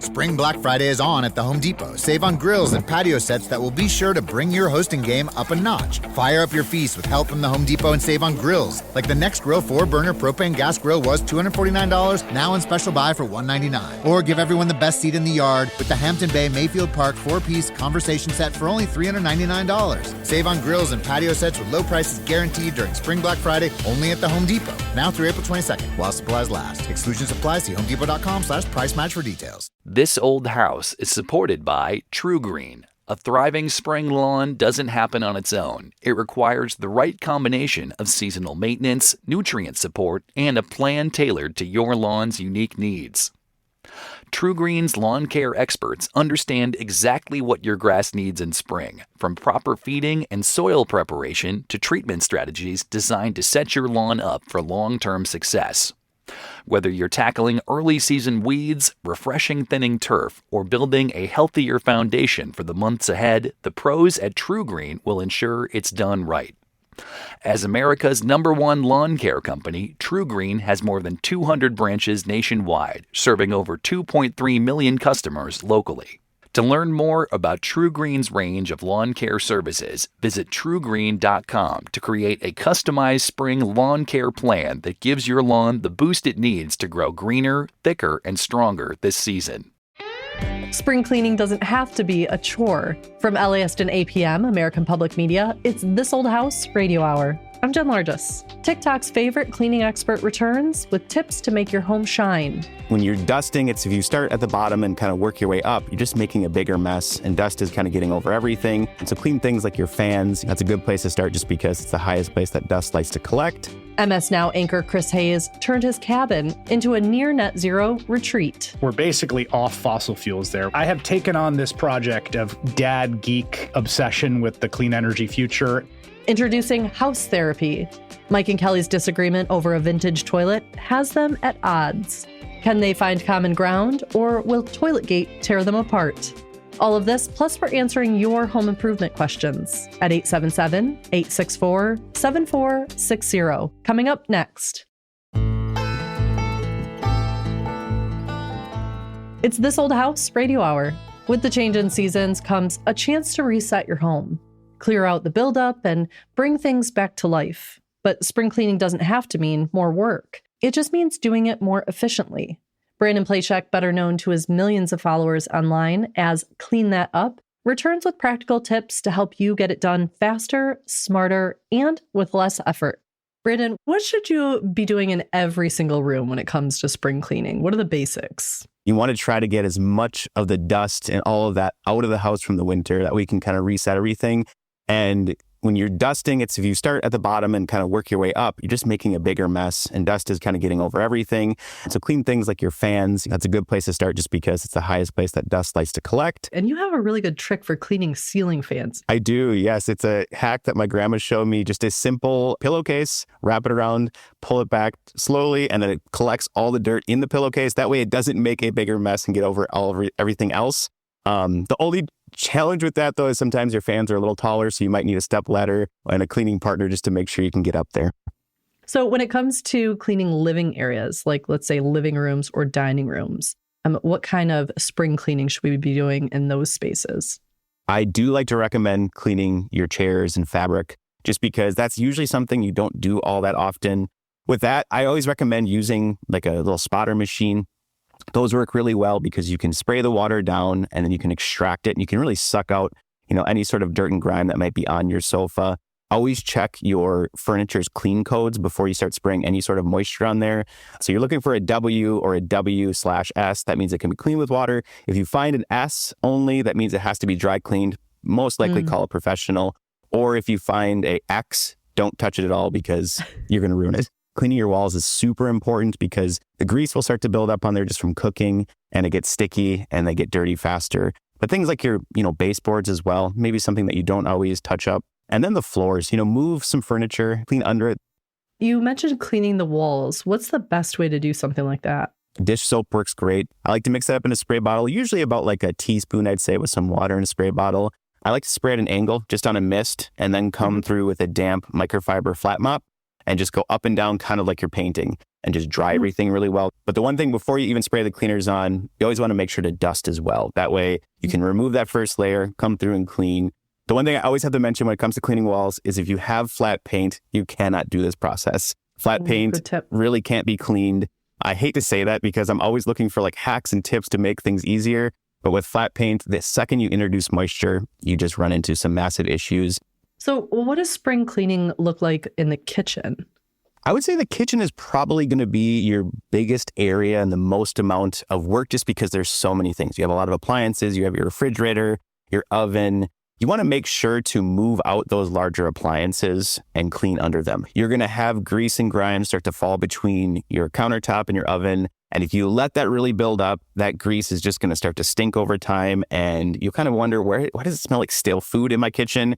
Spring Black Friday is on at the Home Depot. Save on grills and patio sets that will be sure to bring your hosting game up a notch. Fire up your feast with help from the Home Depot and save on grills. Like the Next Grill 4-burner propane gas grill was $249, now in special buy for $199. Or give everyone the best seat in the yard with the Hampton Bay Mayfield Park 4-piece conversation set for only $399. Save on grills and patio sets with low prices guaranteed during Spring Black Friday only at the Home Depot. Now through April 22nd, while supplies last. Exclusions apply. See homedepot.com/price match for details. This old house is supported by True Green. A thriving spring lawn doesn't happen on its own. It requires the right combination of seasonal maintenance, nutrient support, and a plan tailored to your lawn's unique needs. True Green's lawn care experts understand exactly what your grass needs in spring, from proper feeding and soil preparation to treatment strategies designed to set your lawn up for long-term success. Whether you're tackling early season weeds, refreshing thinning turf, or building a healthier foundation for the months ahead, the pros at True Green will ensure it's done right. As America's #1 lawn care company, True Green has more than 200 branches nationwide, serving over 2.3 million customers locally. To learn more about True Green's range of lawn care services, visit truegreen.com to create a customized spring lawn care plan that gives your lawn the boost it needs to grow greener, thicker, and stronger this season. Spring cleaning doesn't have to be a chore. From LAist and APM, American Public Media, it's This Old House Radio Hour. I'm Jen Largis. TikTok's favorite cleaning expert returns with tips to make your home shine. When you're dusting, if you start at the bottom and kind of work your way up, you're just making a bigger mess, and dust is kind of getting over everything. And so clean things like your fans. That's a good place to start just because it's the highest place that dust likes to collect. MS Now anchor Chris Hayes turned his cabin into a near net zero retreat. We're basically off fossil fuels there. I have taken on this project of dad geek obsession with the clean energy future. Introducing house therapy. Mike and Kelly's disagreement over a vintage toilet has them at odds. Can they find common ground, or will Toiletgate tear them apart? All of this, plus we're answering your home improvement questions at 877-864-7460. Coming up next. It's This Old House Radio Hour. With the change in seasons comes a chance to reset your home, clear out the buildup, and bring things back to life. But spring cleaning doesn't have to mean more work. It just means doing it more efficiently. Brandon Plachek, better known to his millions of followers online as Clean That Up, returns with practical tips to help you get it done faster, smarter, and with less effort. Brandon, what should you be doing in every single room when it comes to spring cleaning? What are the basics? You want to try to get as much of the dust and all of that out of the house from the winter that we can kind of reset everything. And when you're dusting, if you start at the bottom and kind of work your way up, you're just making a bigger mess, and dust is kind of getting over everything. So clean things like your fans. That's a good place to start just because it's the highest place that dust likes to collect. And you have a really good trick for cleaning ceiling fans. I do, yes. It's a hack that my grandma showed me. Just a simple pillowcase, wrap it around, pull it back slowly, and then it collects all the dirt in the pillowcase. That way it doesn't make a bigger mess and get over everything else. The only challenge with that, though, is sometimes your fans are a little taller, so you might need a step ladder and a cleaning partner just to make sure you can get up there. So when it comes to cleaning living areas, like let's say living rooms or dining rooms, what kind of spring cleaning should we be doing in those spaces? I do like to recommend cleaning your chairs and fabric, just because that's usually something you don't do all that often. With that, I always recommend using like a little spotter machine. Those work really well because you can spray the water down and then you can extract it, and you can really suck out, any sort of dirt and grime that might be on your sofa. Always check your furniture's clean codes before you start spraying any sort of moisture on there. So you're looking for a W or a W/S. That means it can be cleaned with water. If you find an S only, that means it has to be dry cleaned. Most likely call a professional. Or if you find a X, don't touch it at all because you're going to ruin it. Cleaning your walls is super important because the grease will start to build up on there just from cooking, and it gets sticky and they get dirty faster. But things like your, baseboards as well, maybe something that you don't always touch up. And then the floors, move some furniture, clean under it. You mentioned cleaning the walls. What's the best way to do something like that? Dish soap works great. I like to mix that up in a spray bottle, usually about like a teaspoon, I'd say, with some water in a spray bottle. I like to spray at an angle, just on a mist, and then come through with a damp microfiber flat mop. and just go up and down kind of like you're painting and just dry everything really well. But the one thing before you even spray the cleaners on, you always want to make sure to dust as well. That way you can remove that first layer, come through and clean. The one thing I always have to mention when it comes to cleaning walls is if you have flat paint, you cannot do this process. Flat paint really can't be cleaned. I hate to say that because I'm always looking for like hacks and tips to make things easier. But with flat paint, the second you introduce moisture, you just run into some massive issues. So what does spring cleaning look like in the kitchen? I would say the kitchen is probably going to be your biggest area and the most amount of work just because there's so many things. You have a lot of appliances, you have your refrigerator, your oven. You want to make sure to move out those larger appliances and clean under them. You're going to have grease and grime start to fall between your countertop and your oven. And if you let that really build up, that grease is just going to start to stink over time. And you kind of wonder, why does it smell like stale food in my kitchen?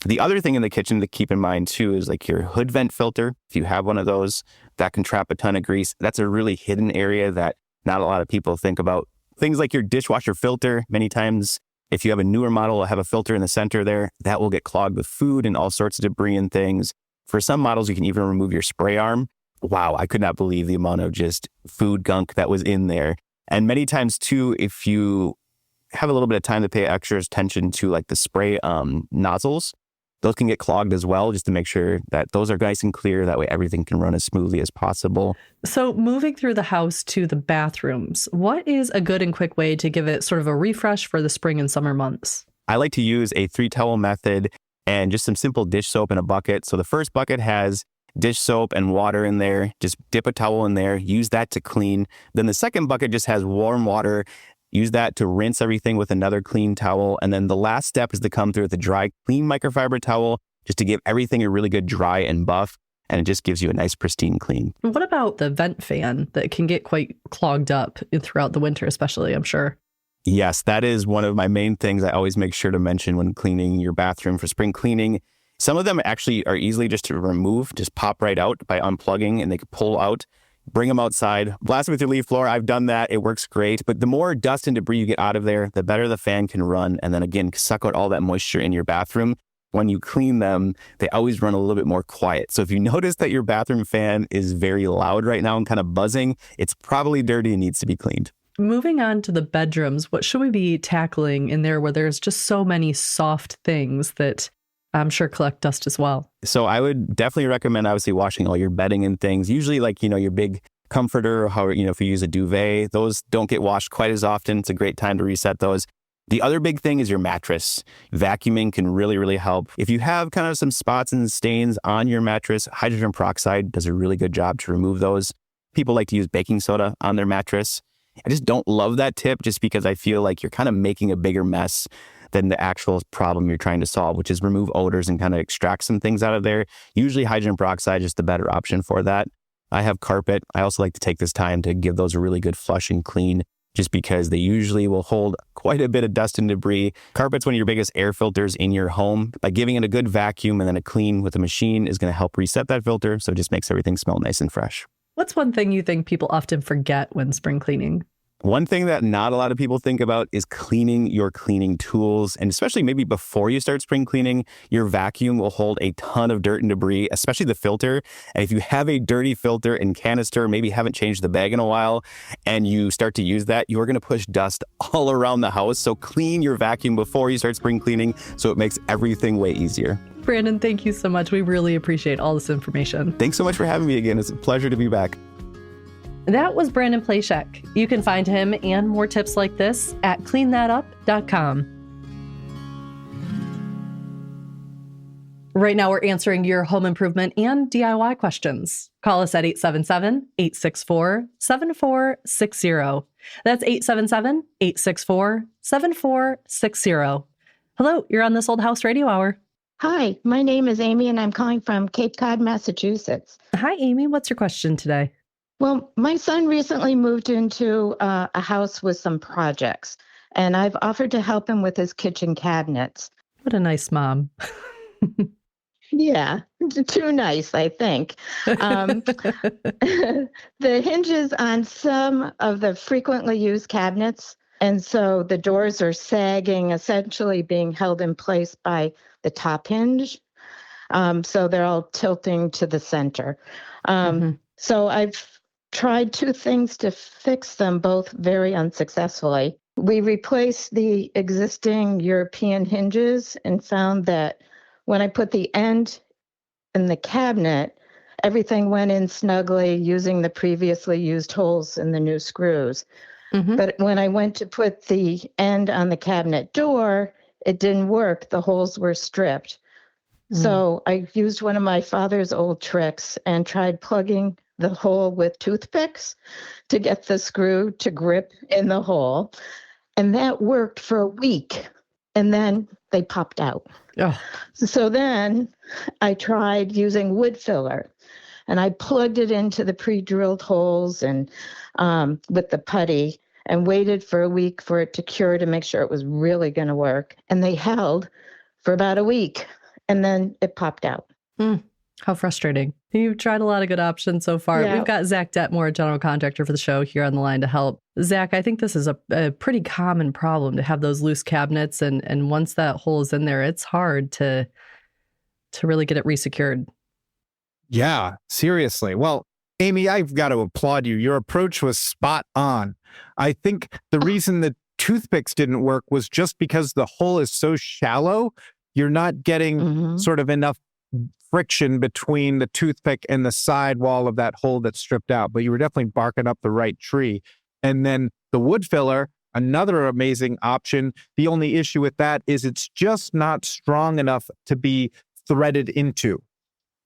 The other thing in the kitchen to keep in mind too is like your hood vent filter. If you have one of those, that can trap a ton of grease. That's a really hidden area that not a lot of people think about. Things like your dishwasher filter, many times, if you have a newer model, will have a filter in the center there, that will get clogged with food and all sorts of debris and things. For some models, you can even remove your spray arm. Wow, I could not believe the amount of just food gunk that was in there. And many times too, if you have a little bit of time to pay extra attention to like the spray nozzles, those can get clogged as well, just to make sure that those are nice and clear. That way everything can run as smoothly as possible. So moving through the house to the bathrooms, what is a good and quick way to give it sort of a refresh for the spring and summer months? I like to use a 3-towel method and just some simple dish soap in a bucket. So the first bucket has dish soap and water in there. Just dip a towel in there, use that to clean. Then the second bucket just has warm water. Use that to rinse everything with another clean towel. And then the last step is to come through with a dry, clean microfiber towel just to give everything a really good dry and buff. And it just gives you a nice pristine clean. What about the vent fan that can get quite clogged up throughout the winter, especially, I'm sure? Yes, that is one of my main things I always make sure to mention when cleaning your bathroom for spring cleaning. Some of them actually are easily just to remove, just pop right out by unplugging and they can pull out. Bring them outside, blast them with your leaf blower. I've done that. It works great. But the more dust and debris you get out of there, the better the fan can run. And then again, suck out all that moisture in your bathroom. When you clean them, they always run a little bit more quiet. So if you notice that your bathroom fan is very loud right now and kind of buzzing, it's probably dirty and needs to be cleaned. Moving on to the bedrooms, what should we be tackling in there where there's just so many soft things that I'm sure collect dust as well? So I would definitely recommend obviously washing all your bedding and things. Usually like, your big comforter, or how, if you use a duvet, those don't get washed quite as often. It's a great time to reset those. The other big thing is your mattress. Vacuuming can really, really help. If you have kind of some spots and stains on your mattress, hydrogen peroxide does a really good job to remove those. People like to use baking soda on their mattress. I just don't love that tip just because I feel like you're kind of making a bigger mess than the actual problem you're trying to solve, which is remove odors and kind of extract some things out of there. Usually hydrogen peroxide is the better option for that. I have carpet. I also like to take this time to give those a really good flush and clean just because they usually will hold quite a bit of dust and debris. Carpet's one of your biggest air filters in your home. By giving it a good vacuum and then a clean with a machine is going to help reset that filter, so it just makes everything smell nice and fresh. What's one thing you think people often forget when spring cleaning? One thing that not a lot of people think about is cleaning your cleaning tools. And especially maybe before you start spring cleaning, your vacuum will hold a ton of dirt and debris, especially the filter. And if you have a dirty filter and canister, maybe haven't changed the bag in a while, and you start to use that, you're going to push dust all around the house. So clean your vacuum before you start spring cleaning so it makes everything way easier. Brandon, thank you so much. We really appreciate all this information. Thanks so much for having me again. It's a pleasure to be back. That was Brandon Plashek. You can find him and more tips like this at cleanthatUp.com. Right now, we're answering your home improvement and DIY questions. Call us at 877-864-7460. That's 877-864-7460. Hello, you're on This Old House Radio Hour. Hi, my name is Amy, and I'm calling from Cape Cod, Massachusetts. Hi, Amy. What's your question today? Well, my son recently moved into a house with some projects, and I've offered to help him with his kitchen cabinets. What a nice mom. Yeah, too nice, I think. The hinges on some of the frequently used cabinets, and so the doors are sagging, essentially being held in place by the top hinge. So they're all tilting to the center. So I've tried two things to fix them, both very unsuccessfully. We replaced the existing European hinges and found that when I put the end in the cabinet, everything went in snugly using the previously used holes in the new screws. But when I went to put the end on the cabinet door, it didn't work. The holes were stripped. So I used one of my father's old tricks and tried plugging the hole with toothpicks to get the screw to grip in the hole. And that worked for a week. And then they popped out. So then I tried using wood filler. And I plugged it into the pre-drilled holes and with the putty and waited for a week for it to cure to make sure it was really going to work. And they held for about a week. And then it popped out. How frustrating. You've tried a lot of good options so far. Yeah. We've got Zach Detmore, general contractor for the show, here on the line to help. Zach, I think this is a pretty common problem to have those loose cabinets. And once that hole is in there, it's hard to really get it resecured. Yeah, seriously. Well, Amy, I've got to applaud you. Your approach was spot on. I think the reason the toothpicks didn't work was just because the hole is so shallow. You're not getting sort of enough friction between the toothpick and the side wall of that hole that's stripped out. But you were definitely barking up the right tree. And then the wood filler, another amazing option. The only issue with that is it's just not strong enough to be threaded into.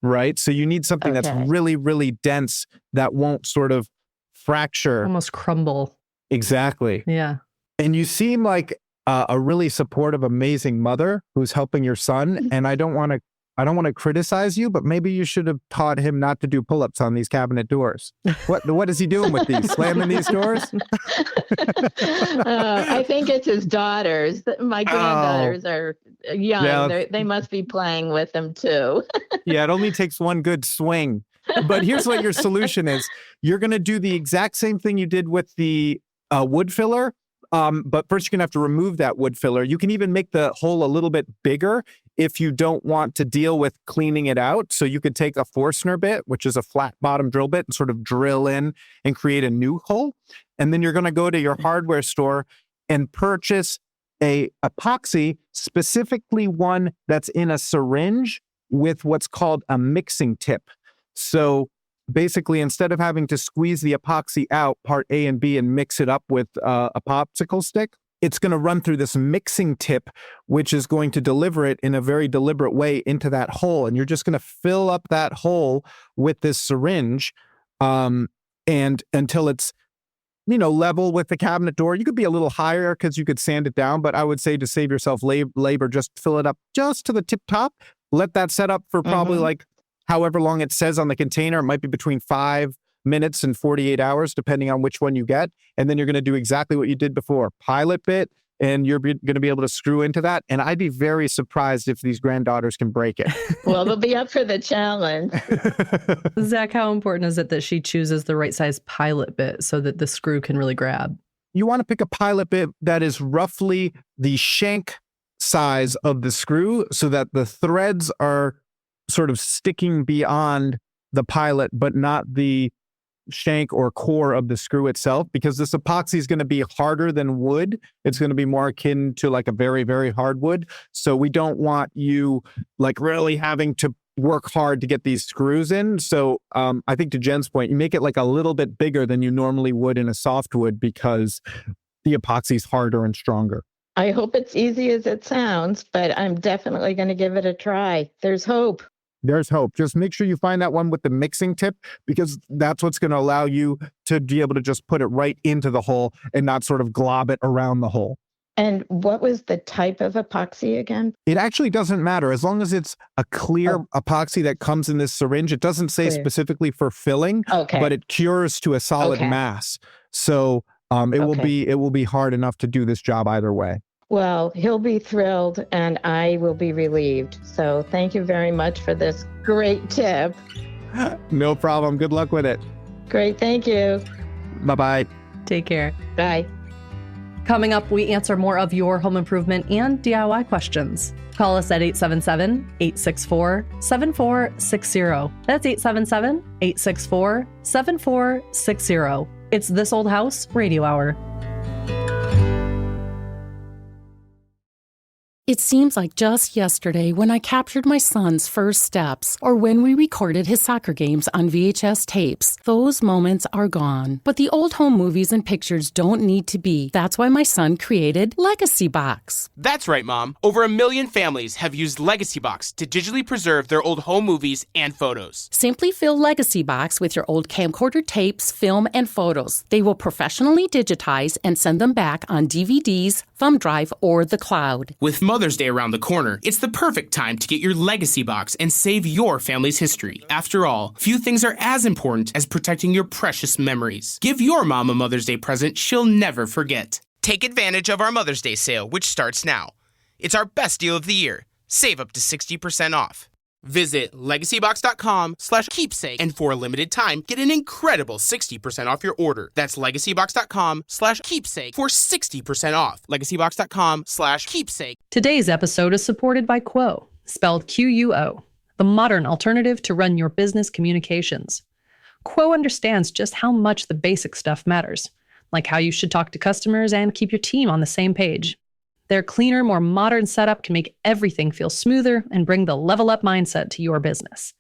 Right? So you need something that's really, really dense that won't sort of fracture. Almost crumble. Exactly. Yeah. And you seem like a really supportive, amazing mother who's helping your son. And I don't want to criticize you, but maybe you should have taught him not to do pull-ups on these cabinet doors. What is he doing with these? Slamming these doors? I think it's his daughters. My granddaughters are young. Yeah. They must be playing with them too. Yeah, it only takes one good swing. But here's what your solution is. You're going to do the exact same thing you did with the wood filler. But first, you're going to have to remove that wood filler. You can even make the hole a little bit bigger if you don't want to deal with cleaning it out. So you could take a Forstner bit, which is a flat bottom drill bit, and sort of drill in and create a new hole. And then you're going to go to your hardware store and purchase a epoxy, specifically one that's in a syringe with what's called a mixing tip. So basically, instead of having to squeeze the epoxy out, part A and B, and mix it up with a popsicle stick, it's going to run through this mixing tip, which is going to deliver it in a very deliberate way into that hole. And you're just going to fill up that hole with this syringe and until it's, level with the cabinet door. You could be a little higher because you could sand it down, but I would say to save yourself labor, just fill it up just to the tip top. Let that set up for probably like however long it says on the container. It might be between 5 minutes and 48 hours, depending on which one you get. And then you're going to do exactly what you did before. Pilot bit, and you're going to be able to screw into that. And I'd be very surprised if these granddaughters can break it. Well, they'll be up for the challenge. Zach, how important is it that she chooses the right size pilot bit so that the screw can really grab? You want to pick a pilot bit that is roughly the shank size of the screw so that the threads are sort of sticking beyond the pilot, but not the shank or core of the screw itself, because this epoxy is going to be harder than wood. It's going to be more akin to like a very, very hard wood. So we don't want you like really having to work hard to get these screws in. So I think to Jen's point, you make it like a little bit bigger than you normally would in a softwood because the epoxy is harder and stronger. I hope it's easy as it sounds, but I'm definitely going to give it a try. There's hope. There's hope. Just make sure you find that one with the mixing tip, because that's what's going to allow you to be able to just put it right into the hole and not sort of glob it around the hole. And what was the type of epoxy again? It actually doesn't matter as long as it's a clear epoxy that comes in this syringe. It doesn't say specifically for filling, but it cures to a solid mass. So it will be hard enough to do this job either way. Well, he'll be thrilled and I will be relieved. So thank you very much for this great tip. No problem. Good luck with it. Great. Thank you. Bye-bye. Take care. Bye. Coming up, we answer more of your home improvement and DIY questions. Call us at 877-864-7460. That's 877-864-7460. It's This Old House Radio Hour. It seems like just yesterday when I captured my son's first steps or when we recorded his soccer games on VHS tapes. Those moments are gone. But the old home movies and pictures don't need to be. That's why my son created Legacy Box. That's right, Mom. Over 1 million families have used Legacy Box to digitally preserve their old home movies and photos. Simply fill Legacy Box with your old camcorder tapes, film, and photos. They will professionally digitize and send them back on DVDs, thumb drive, or the cloud. With Mother's Day around the corner, it's the perfect time to get your Legacy Box and save your family's history. After all, few things are as important as protecting your precious memories. Give your mom a Mother's Day present she'll never forget. Take advantage of our Mother's Day sale, which starts now. It's our best deal of the year. Save up to 60% off. Visit legacybox.com/keepsake and for a limited time, get an incredible 60% off your order. That's legacybox.com/keepsake for 60% off. legacybox.com/keepsake. Today's episode is supported by Quo, spelled Quo, the modern alternative to run your business communications. Quo understands just how much the basic stuff matters, like how you should talk to customers and keep your team on the same page. Their cleaner, more modern setup can make everything feel smoother and bring the level up mindset to your business.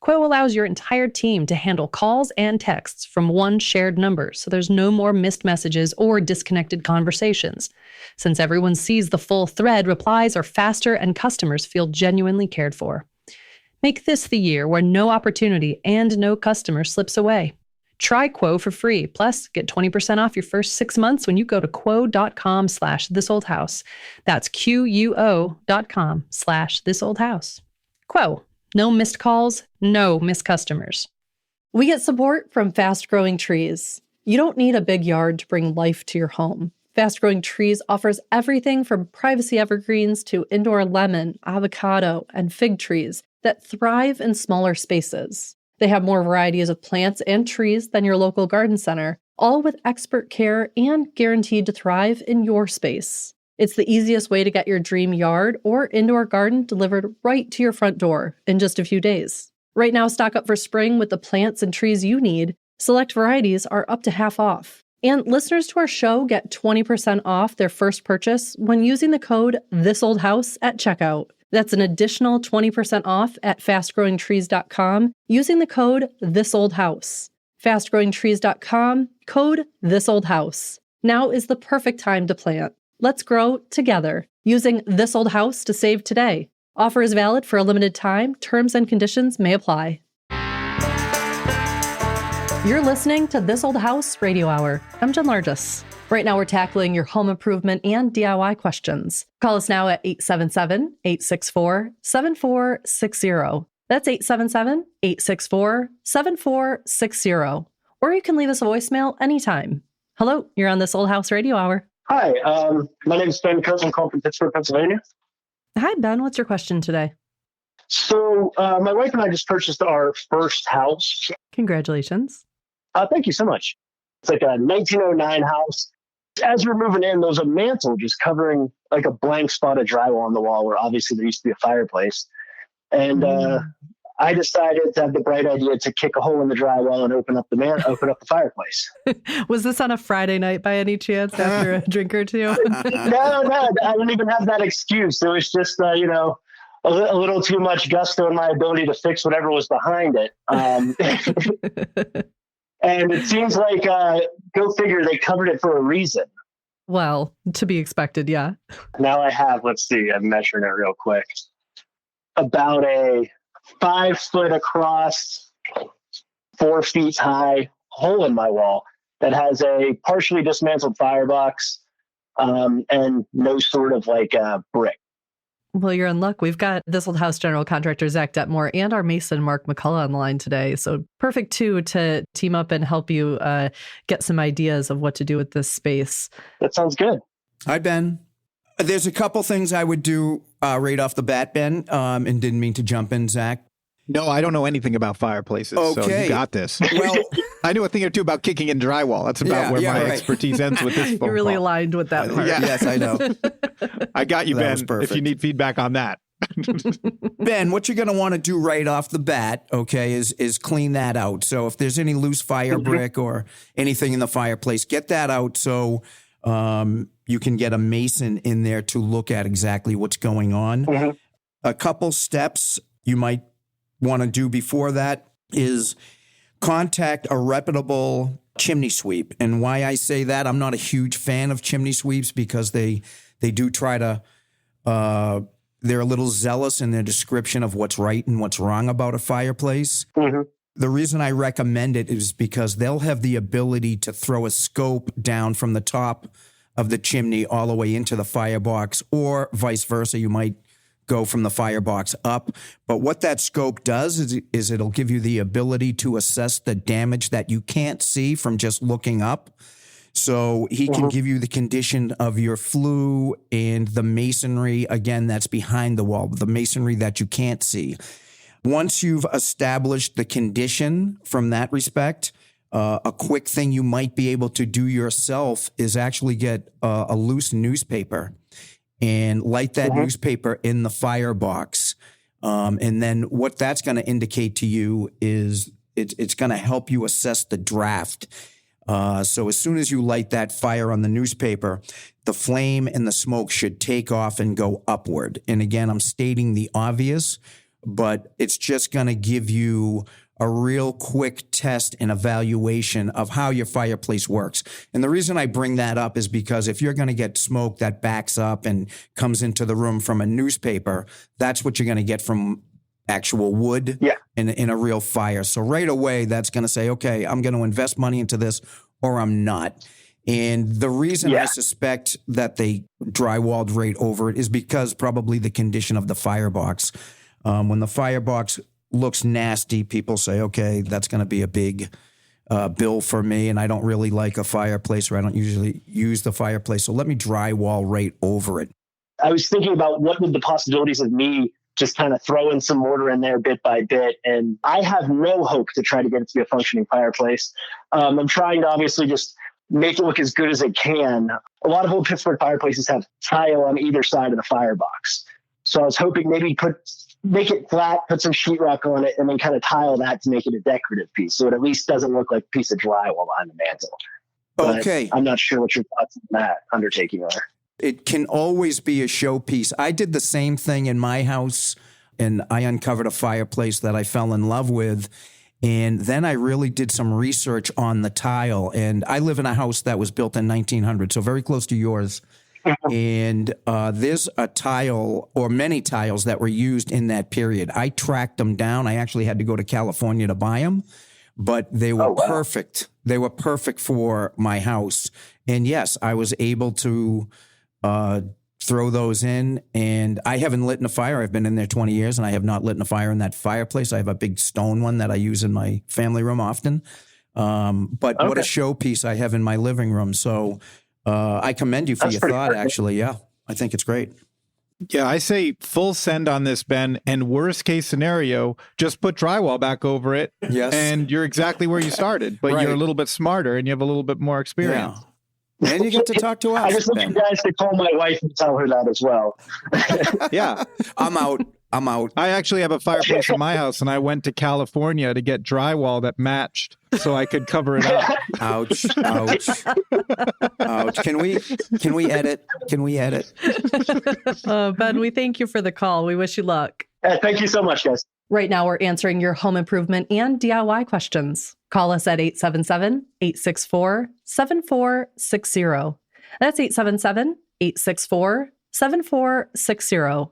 Quo allows your entire team to handle calls and texts from one shared number, so there's no more missed messages or disconnected conversations. Since everyone sees the full thread, replies are faster and customers feel genuinely cared for. Make this the year where no opportunity and no customer slips away. Try Quo for free, plus get 20% off your first 6 months when you go to quo.com/thisoldhouse. That's quo.com/thisoldhouse. Quo, no missed calls, no missed customers. We get support from Fast Growing Trees. You don't need a big yard to bring life to your home. Fast Growing Trees offers everything from privacy evergreens to indoor lemon, avocado, and fig trees that thrive in smaller spaces. They have more varieties of plants and trees than your local garden center, all with expert care and guaranteed to thrive in your space. It's the easiest way to get your dream yard or indoor garden delivered right to your front door in just a few days. Right now, stock up for spring with the plants and trees you need. Select varieties are up to half off. And listeners to our show get 20% off their first purchase when using the code THISOLDHOUSE at checkout. That's an additional 20% off at fastgrowingtrees.com using the code THISOLDHOUSE. Fastgrowingtrees.com, code THISOLDHOUSE. Now is the perfect time to plant. Let's grow together using This Old House to save today. Offer is valid for a limited time. Terms and conditions may apply. You're listening to This Old House Radio Hour. I'm Jen Largis. Right now, we're tackling your home improvement and DIY questions. Call us now at 877-864-7460. That's 877-864-7460. Or you can leave us a voicemail anytime. Hello, you're on This Old House Radio Hour. Hi, my name is Ben Kurtz. I'm calling from Pittsburgh, Pennsylvania. Hi, Ben. What's your question today? So my wife and I just purchased our first house. Congratulations. Thank you so much. It's like a 1909 house. As we're moving in, there was a mantle just covering like a blank spot of drywall on the wall where obviously there used to be a fireplace. And I decided to have the bright idea to kick a hole in the drywall and open up the fireplace. Was this on a Friday night by any chance after a drink or two? No, I don't even have that excuse. It was just, a little too much gusto in my ability to fix whatever was behind it. And it seems like, go figure, they covered it for a reason. Well, to be expected, yeah. Now I have, let's see, I'm measuring it real quick. About a 5 foot across, 4 feet high hole in my wall that has a partially dismantled firebox and no sort of like brick. Well, you're in luck. We've got This Old House general contractor Zach Detmore and our mason Mark McCullough on the line today. So perfect, too, to team up and help you get some ideas of what to do with this space. That sounds good. Hi, Ben. There's a couple things I would do right off the bat, Ben, and didn't mean to jump in, Zach. No, I don't know anything about fireplaces, so you got this. Well, I knew a thing or two about kicking in drywall. That's about where my expertise ends with this phone You're really call. aligned with that part. Yes, I know. I got you, Ben, if you need feedback on that. Ben, what you're going to want to do right off the bat, okay, is clean that out. So if there's any loose fire brick or anything in the fireplace, get that out so you can get a mason in there to look at exactly what's going on. A couple steps you might want to do before that is contact a reputable chimney sweep. And why I say that, I'm not a huge fan of chimney sweeps because they do try to they're a little zealous in their description of what's right and what's wrong about a fireplace. The reason I recommend it is because they'll have the ability to throw a scope down from the top of the chimney all the way into the firebox, or vice versa. You might go from the firebox up. But what that scope does is it'll give you the ability to assess the damage that you can't see from just looking up. So he can give you the condition of your flue and the masonry, again, that's behind the wall, the masonry that you can't see. Once you've established the condition from that respect, a quick thing you might be able to do yourself is actually get a loose newspaper and light that newspaper in the firebox. And then what that's going to indicate to you is it's going to help you assess the draft. So as soon as you light that fire on the newspaper, the flame and the smoke should take off and go upward. And again, I'm stating the obvious, but it's just going to give you a real quick test and evaluation of how your fireplace works. And the reason I bring that up is because if you're going to get smoke that backs up and comes into the room from a newspaper, that's what you're going to get from actual wood in a real fire. So right away, that's going to say, okay, I'm going to invest money into this or I'm not. And the reason I suspect that they drywalled right over it is because probably the condition of the firebox. When the firebox looks nasty, people say, okay, that's going to be a big bill for me. And I don't really like a fireplace, or I don't usually use the fireplace. So let me drywall right over it. I was thinking about what would the possibilities of me just kind of throwing some mortar in there bit by bit. And I have no hope to try to get it to be a functioning fireplace. I'm trying to obviously just make it look as good as it can. A lot of old Pittsburgh fireplaces have tile on either side of the firebox. So I was hoping maybe make it flat, put some sheetrock on it, and then kind of tile that to make it a decorative piece. So it at least doesn't look like a piece of drywall behind the mantle. But okay. I'm not sure what your thoughts on that undertaking are. It can always be a showpiece. I did the same thing in my house, and I uncovered a fireplace that I fell in love with. And then I really did some research on the tile. And I live in a house that was built in 1900, so very close to yours. And there's a tile or many tiles that were used in that period. I tracked them down. I actually had to go to California to buy them, but they were perfect. They were perfect for my house. And yes, I was able to throw those in, and I haven't lit in a fire. I've been in there 20 years and I have not lit in a fire in that fireplace. I have a big stone one that I use in my family room often. But what a showpiece I have in my living room. So I commend you for your thought, actually. Yeah, I think it's great. Yeah, I say full send on this, Ben. And worst case scenario, just put drywall back over it. Yes. And you're exactly where you started, but you're a little bit smarter and you have a little bit more experience. Yeah. And you get to talk to us. I just want you guys to call my wife and tell her that as well. Yeah. I'm out. I actually have a fireplace in my house, and I went to California to get drywall that matched so I could cover it up. Ouch. Can we edit? Ben, we thank you for the call. We wish you luck. Thank you so much, guys. Right now, we're answering your home improvement and DIY questions. Call us at 877-864-7460. That's 877-864-7460.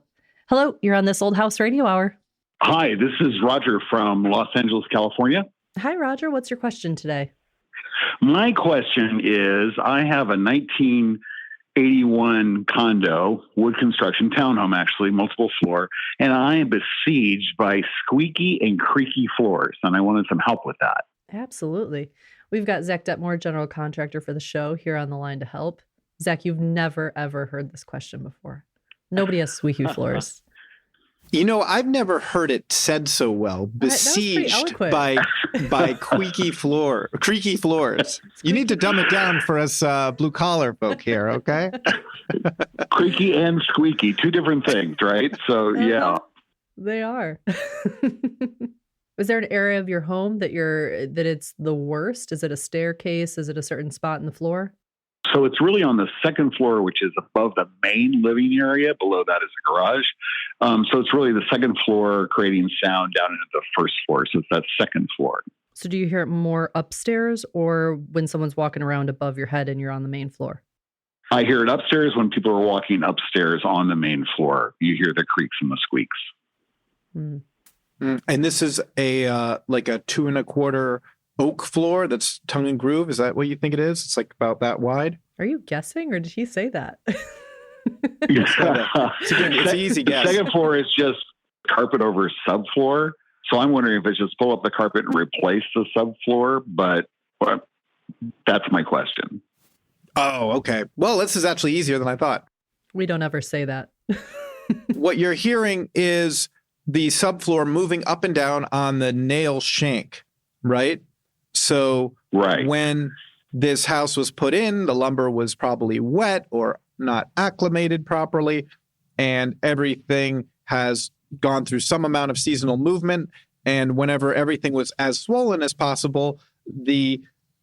Hello, you're on This Old House Radio Hour. Hi, this is Roger from Los Angeles, California. Hi, Roger. What's your question today? My question is, I have a 1981 condo, wood construction, townhome actually, multiple floor, and I am besieged by squeaky and creaky floors, and I wanted some help with that. Absolutely. We've got Zach Detmore, general contractor for the show, here on the line to help. Zach, you've never, ever heard this question before. Nobody has squeaky floors. You know, I've never heard it said so well. Besieged by creaky floors. You need to dumb it down for us blue collar folk here, okay? Creaky and squeaky, two different things, right? So yeah, they are. Is there an area of your home that it's the worst? Is it a staircase? Is it a certain spot in the floor? So it's really on the second floor, which is above the main living area. Below that is a garage. So it's really the second floor creating sound down into the first floor. So it's that second floor. So do you hear it more upstairs or when someone's walking around above your head and you're on the main floor? I hear it upstairs when people are walking upstairs on the main floor. You hear the creaks and the squeaks. Mm. And this is a like a 2 1/4 oak floor that's tongue and groove. Is that what you think it is? It's like about that wide. Are you guessing or did he say that? It's an easy guess. The second floor is just carpet over subfloor. So I'm wondering if it's just pull up the carpet and replace the subfloor, but that's my question. Oh, okay. Well, this is actually easier than I thought. We don't ever say that. What you're hearing is the subfloor moving up and down on the nail shank, right? So when this house was put in, the lumber was probably wet or not acclimated properly, and everything has gone through some amount of seasonal movement. And whenever everything was as swollen as possible, the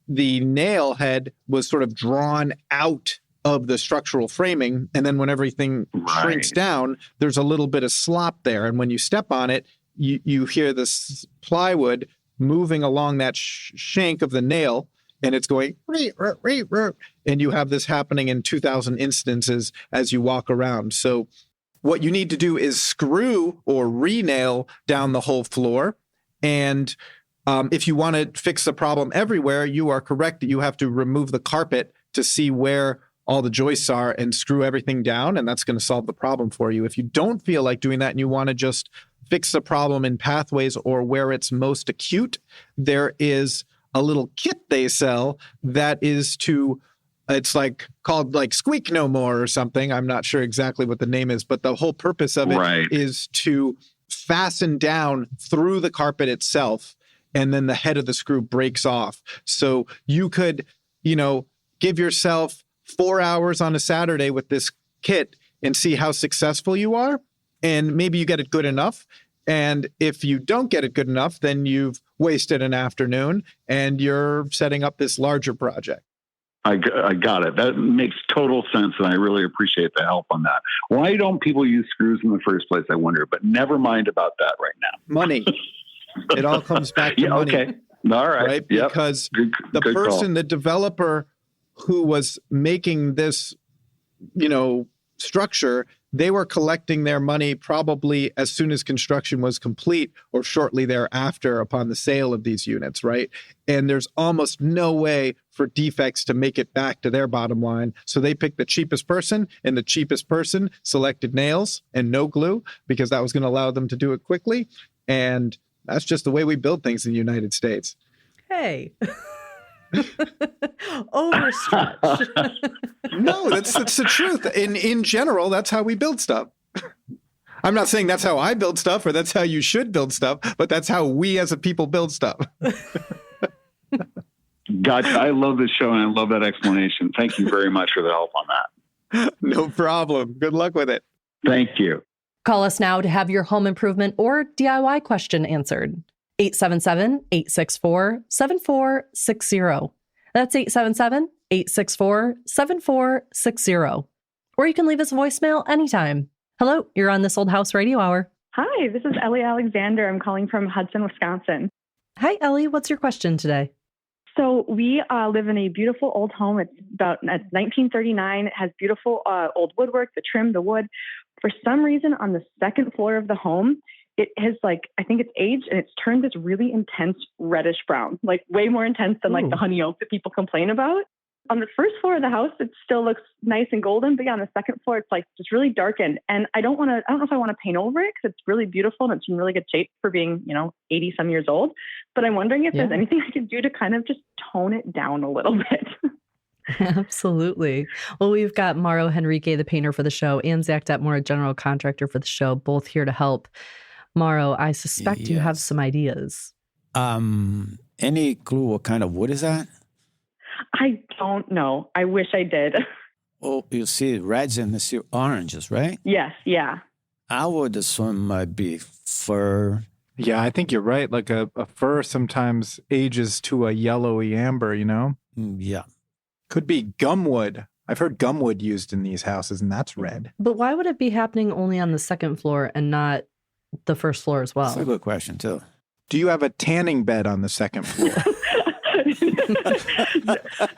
nail head was sort of drawn out of the structural framing. And then when everything shrinks down, there's a little bit of slop there. And when you step on it, you hear this plywood moving along that shank of the nail, and it's going, and you have this happening in 2,000 instances as you walk around. So what you need to do is screw or re-nail down the whole floor. And if you want to fix the problem everywhere, you are correct that you have to remove the carpet to see where all the joists are and screw everything down, and that's going to solve the problem for you. If you don't feel like doing that and you want to just fix the problem in pathways or where it's most acute, there is a little kit they sell that is it's like called like Squeak No More or something. I'm not sure exactly what the name is, but the whole purpose of it is to fasten down through the carpet itself, and then the head of the screw breaks off. So you could, give yourself 4 hours on a Saturday with this kit and see how successful you are. And maybe you get it good enough. And if you don't get it good enough, then you've wasted an afternoon and you're setting up this larger project. I got it. That makes total sense, and I really appreciate the help on that. Why don't people use screws in the first place, I wonder? But never mind about that right now. Money. It all comes back to money. Okay. All right. Yep. Because good the developer who was making this, structure, they were collecting their money probably as soon as construction was complete or shortly thereafter upon the sale of these units, right? And there's almost no way for defects to make it back to their bottom line. So they picked the cheapest person, and the cheapest person selected nails and no glue because that was going to allow them to do it quickly. And that's just the way we build things in the United States. Hey. Overstretch. No, that's the truth. In general, that's how we build stuff. I'm not saying that's how I build stuff or that's how you should build stuff, but that's how we as a people build stuff. Gotcha. I love this show and I love that explanation. Thank you very much for the help on that. No problem. Good luck with it. Thank you. Call us now to have your home improvement or DIY question answered. 877-864-7460. That's 877-864-7460. Or you can leave us a voicemail anytime. Hello, you're on This Old House Radio Hour. Hi, this is Ellie Alexander. I'm calling from Hudson, Wisconsin. Hi, Ellie. What's your question today? So we live in a beautiful old home. It's 1939. It has beautiful old woodwork, the trim, the wood. For some reason, on the second floor of the home, it has I think it's aged and it's turned this really intense reddish brown, way more intense than the honey oak that people complain about. On the first floor of the house, it still looks nice and golden, but on the second floor, it's just really darkened. And I don't know if I want to paint over it because it's really beautiful and it's in really good shape for being, 80 some years old. But I'm wondering if there's anything I can do to kind of just tone it down a little bit. Absolutely. Well, we've got Mauro Henrique, the painter for the show, and Zach Detmore, general contractor for the show, both here to help. Mauro, I suspect you have some ideas. Any clue what kind of wood is that? I don't know. I wish I did. Oh, you see reds and you see oranges, right? Yes, yeah. I would assume might be fir. Yeah, I think you're right. Like a fir sometimes ages to a yellowy amber, you know? Yeah. Could be gumwood. I've heard gumwood used in these houses, and that's red. But why would it be happening only on the second floor and not the first floor as well? That's a good question, too. Do you have a tanning bed on the second floor?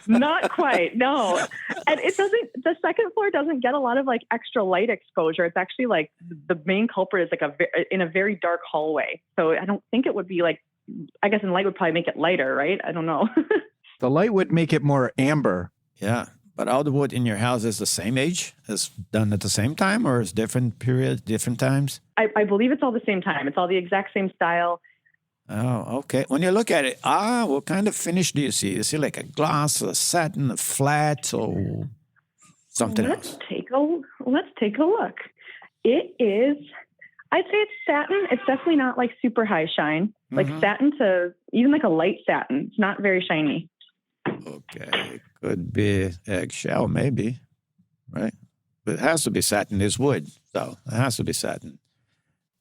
Not quite, no. And the second floor doesn't get a lot of like extra light exposure. It's actually like the main culprit is like in a very dark hallway. So I don't think it would be like, I guess in light would probably make it lighter, right? I don't know. The light would make it more amber. Yeah. But all the wood in your house is the same age? Is done at the same time, or is different periods, different times? I believe it's all the same time. It's all the exact same style. Oh, okay. When you look at it, what kind of finish do you see? You see like a gloss, a satin, a flat, or something else? Let's take a look. It is, I'd say it's satin. It's definitely not like super high shine. Like satin to even like a light satin. It's not very shiny. Okay. Could be eggshell, maybe. Right? But it has to be satin. It's wood, so it has to be satin.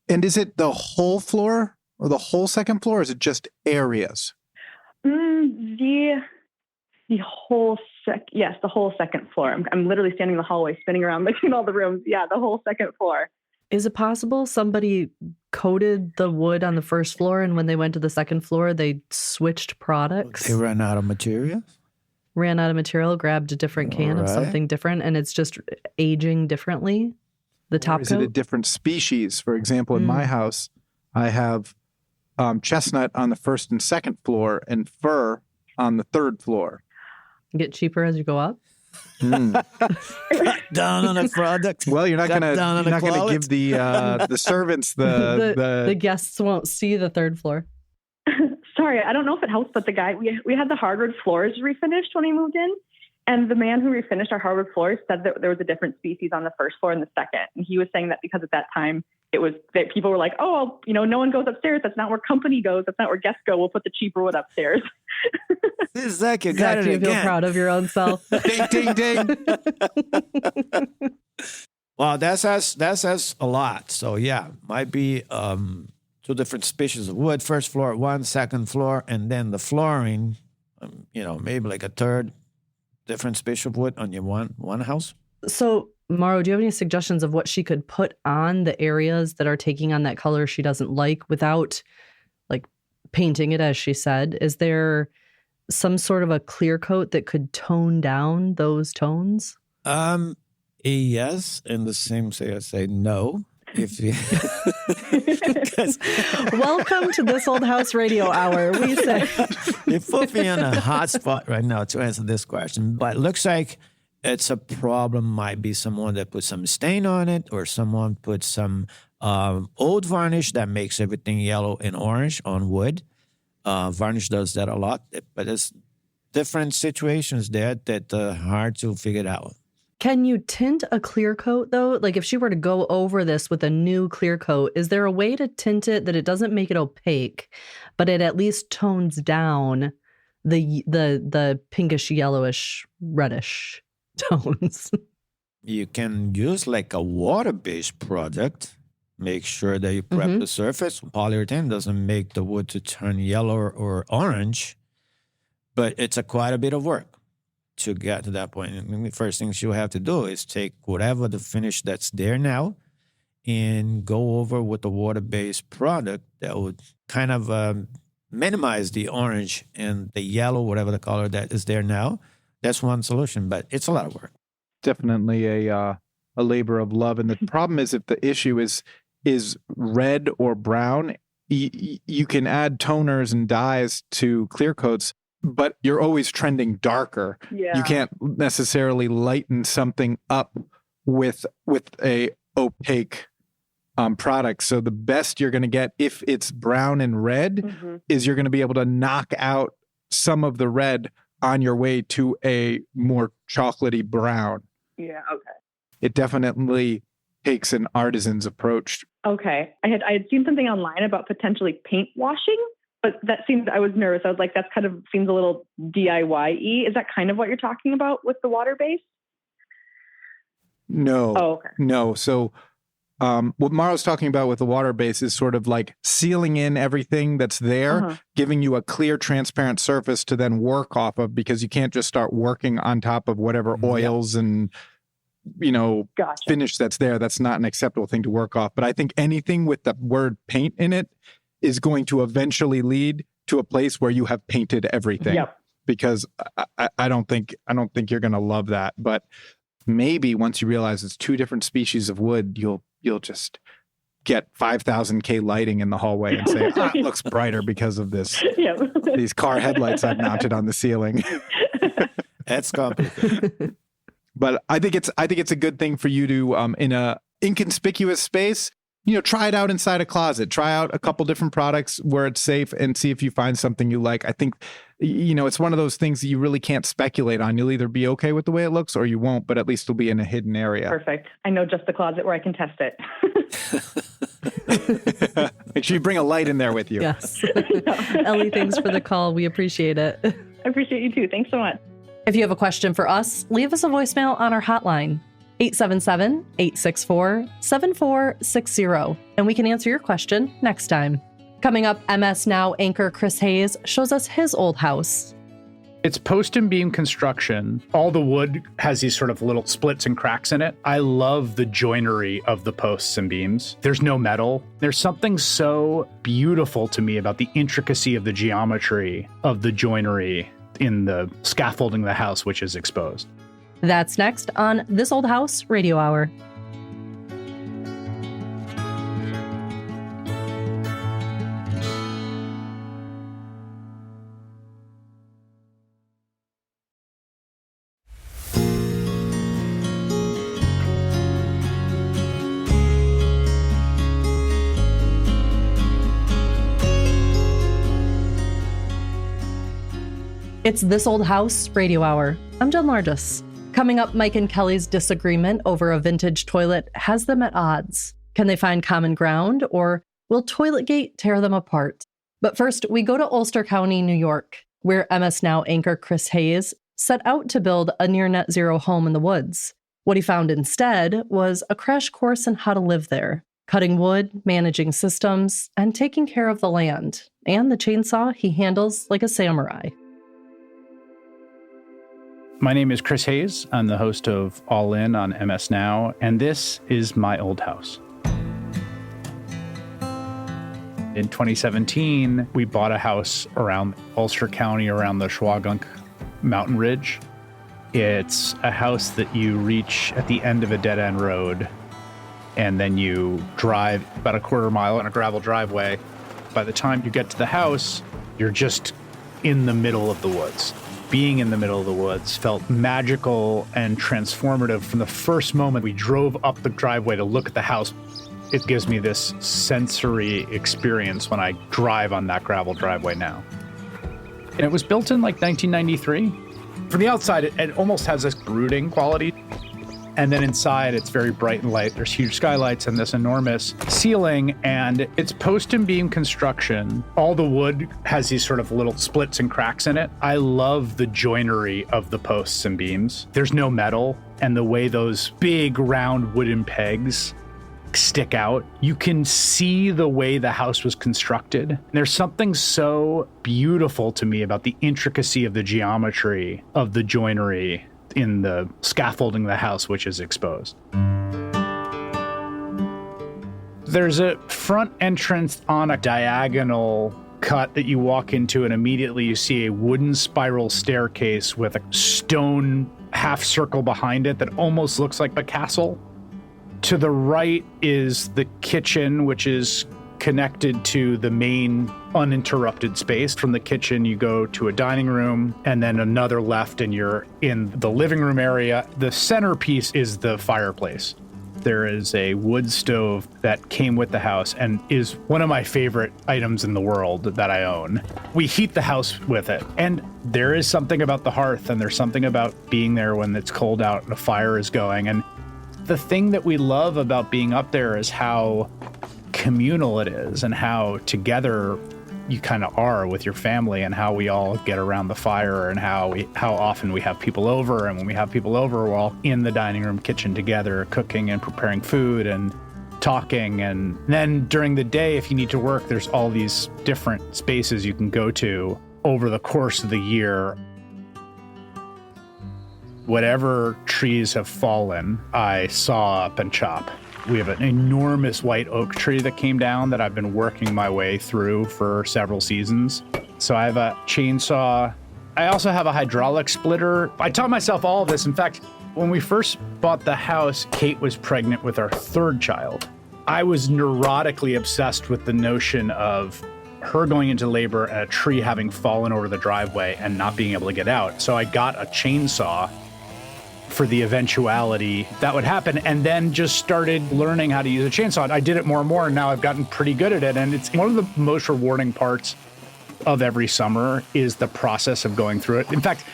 And is it the whole floor or the whole second floor, or is it just areas? The whole the whole second floor. I'm literally standing in the hallway, spinning around between all the rooms. Yeah, the whole second floor. Is it possible somebody coated the wood on the first floor and when they went to the second floor, they switched products? They ran out of material? Ran out of material, grabbed a different can of something different, and it's just aging differently? The top Is coat? it a different species? For example, in my house, I have chestnut on the first and second floor and fir on the third floor. Get cheaper as you go up? Down on a product. Well, you're not gonna give the servants the guests won't see the third floor. Sorry, I don't know if it helps, but the guy we had the hardwood floors refinished when we moved in, and the man who refinished our hardwood floors said that there was a different species on the first floor and the second, and he was saying that because at that time it was that people were like, oh, no one goes upstairs. That's not where company goes. That's not where guests go. We'll put the cheaper wood upstairs. Zach, you Zach, do you feel proud of your own self? Ding, ding, ding. Well, that says a lot. So yeah, might be two different species of wood. First floor, one, second floor, and then the flooring. Maybe like a third different species of wood on your one house. So, Mauro, do you have any suggestions of what she could put on the areas that are taking on that color she doesn't like without like painting it, as she said? Is there some sort of a clear coat that could tone down those tones? Yes, and the same I say no. If you Welcome to This Old House Radio Hour. We say you put me on a hot spot right now to answer this question, but it looks like it's a problem. Might be someone that put some stain on it, or someone put some old varnish that makes everything yellow and orange on wood. Varnish does that a lot, but there's different situations there that are hard to figure out. Can you tint a clear coat, though? Like if she were to go over this with a new clear coat, is there a way to tint it that it doesn't make it opaque, but it at least tones down the pinkish, yellowish, reddish tones? You can use like a water-based product. Make sure that you prep the surface. Polyurethane doesn't make the wood to turn yellow or orange, but it's quite a bit of work to get to that point. And the first thing you have to do is take whatever the finish that's there now and go over with a water-based product that would kind of minimize the orange and the yellow, whatever the color that is there now. That's one solution, but it's a lot of work. Definitely a labor of love. And the problem is if the issue is red or brown, you can add toners and dyes to clear coats, but you're always trending darker. Yeah. You can't necessarily lighten something up with a opaque product. So the best you're going to get if it's brown and red is you're going to be able to knock out some of the red on your way to a more chocolatey brown. Yeah, okay. It definitely takes an artisan's approach. Okay. I had seen something online about potentially paint washing, but I was nervous. I was like, that kind of seems a little DIY-y. Is that kind of what you're talking about with the water base? No. Oh, okay. No. So what Mara's talking about with the water base is sort of like sealing in everything that's there, giving you a clear, transparent surface to then work off of, because you can't just start working on top of whatever oils and, finish that's there. That's not an acceptable thing to work off. But I think anything with the word paint in it is going to eventually lead to a place where you have painted everything. Yep. Because I don't think you're going to love that. But maybe once you realize it's two different species of wood, you'll just get 5,000K lighting in the hallway and say, it looks brighter because of this. Yep. These car headlights I've mounted on the ceiling. That's complicated. But I think it's a good thing for you to, in a inconspicuous space, try it out inside a closet. Try out a couple different products where it's safe and see if you find something you like. I think, it's one of those things that you really can't speculate on. You'll either be okay with the way it looks or you won't, but at least it'll be in a hidden area. Perfect. I know just the closet where I can test it. Make sure you bring a light in there with you. Yes. Ellie, thanks for the call. We appreciate it. I appreciate you too. Thanks so much. If you have a question for us, leave us a voicemail on our hotline, 877-864-7460, and we can answer your question next time. Coming up, MS Now anchor Chris Hayes shows us his old house. It's post and beam construction. All the wood has these sort of little splits and cracks in it. I love the joinery of the posts and beams. There's no metal. There's something so beautiful to me about the intricacy of the geometry of the joinery in the scaffolding of the house, which is exposed. That's next on This Old House Radio Hour. It's This Old House Radio Hour. I'm Jen Largis. Coming up, Mike and Kelly's disagreement over a vintage toilet has them at odds. Can they find common ground, or will Toiletgate tear them apart? But first, we go to Ulster County, New York, where MS Now anchor Chris Hayes set out to build a near net zero home in the woods. What he found instead was a crash course in how to live there, cutting wood, managing systems, and taking care of the land, and the chainsaw he handles like a samurai. My name is Chris Hayes. I'm the host of All In on MS Now, and this is my old house. In 2017, we bought a house around Ulster County, around the Shawgunk mountain ridge. It's a house that you reach at the end of a dead-end road, and then you drive about a quarter mile on a gravel driveway. By the time you get to the house, you're just in the middle of the woods. Being in the middle of the woods felt magical and transformative from the first moment we drove up the driveway to look at the house. It gives me this sensory experience when I drive on that gravel driveway now. And it was built in like 1993. From the outside, it almost has this brooding quality. And then inside, it's very bright and light. There's huge skylights and this enormous ceiling, and it's post and beam construction. All the wood has these sort of little splits and cracks in it. I love the joinery of the posts and beams. There's no metal, and the way those big round wooden pegs stick out, you can see the way the house was constructed. There's something so beautiful to me about the intricacy of the geometry of the joinery in the scaffolding of the house, which is exposed. There's a front entrance on a diagonal cut that you walk into, and immediately you see a wooden spiral staircase with a stone half circle behind it that almost looks like a castle. To the right is the kitchen, which is connected to the main uninterrupted space. From the kitchen, you go to a dining room and then another left, and you're in the living room area. The centerpiece is the fireplace. There is a wood stove that came with the house and is one of my favorite items in the world that I own. We heat the house with it. And there is something about the hearth, and there's something about being there when it's cold out and a fire is going. And the thing that we love about being up there is how communal it is and how together you kind of are with your family, and how we all get around the fire, and how often we have people over. And when we have people over, we're all in the dining room kitchen together, cooking and preparing food and talking. And then during the day, if you need to work, there's all these different spaces you can go to over the course of the year. Whatever trees have fallen, I saw up and chop. We have an enormous white oak tree that came down that I've been working my way through for several seasons. So I have a chainsaw. I also have a hydraulic splitter. I taught myself all of this. In fact, when we first bought the house, Kate was pregnant with our third child. I was neurotically obsessed with the notion of her going into labor and a tree having fallen over the driveway and not being able to get out. So I got a chainsaw for the eventuality that would happen, and then just started learning how to use a chainsaw. I did it more and more, and now I've gotten pretty good at it. And it's one of the most rewarding parts of every summer is the process of going through it. In fact,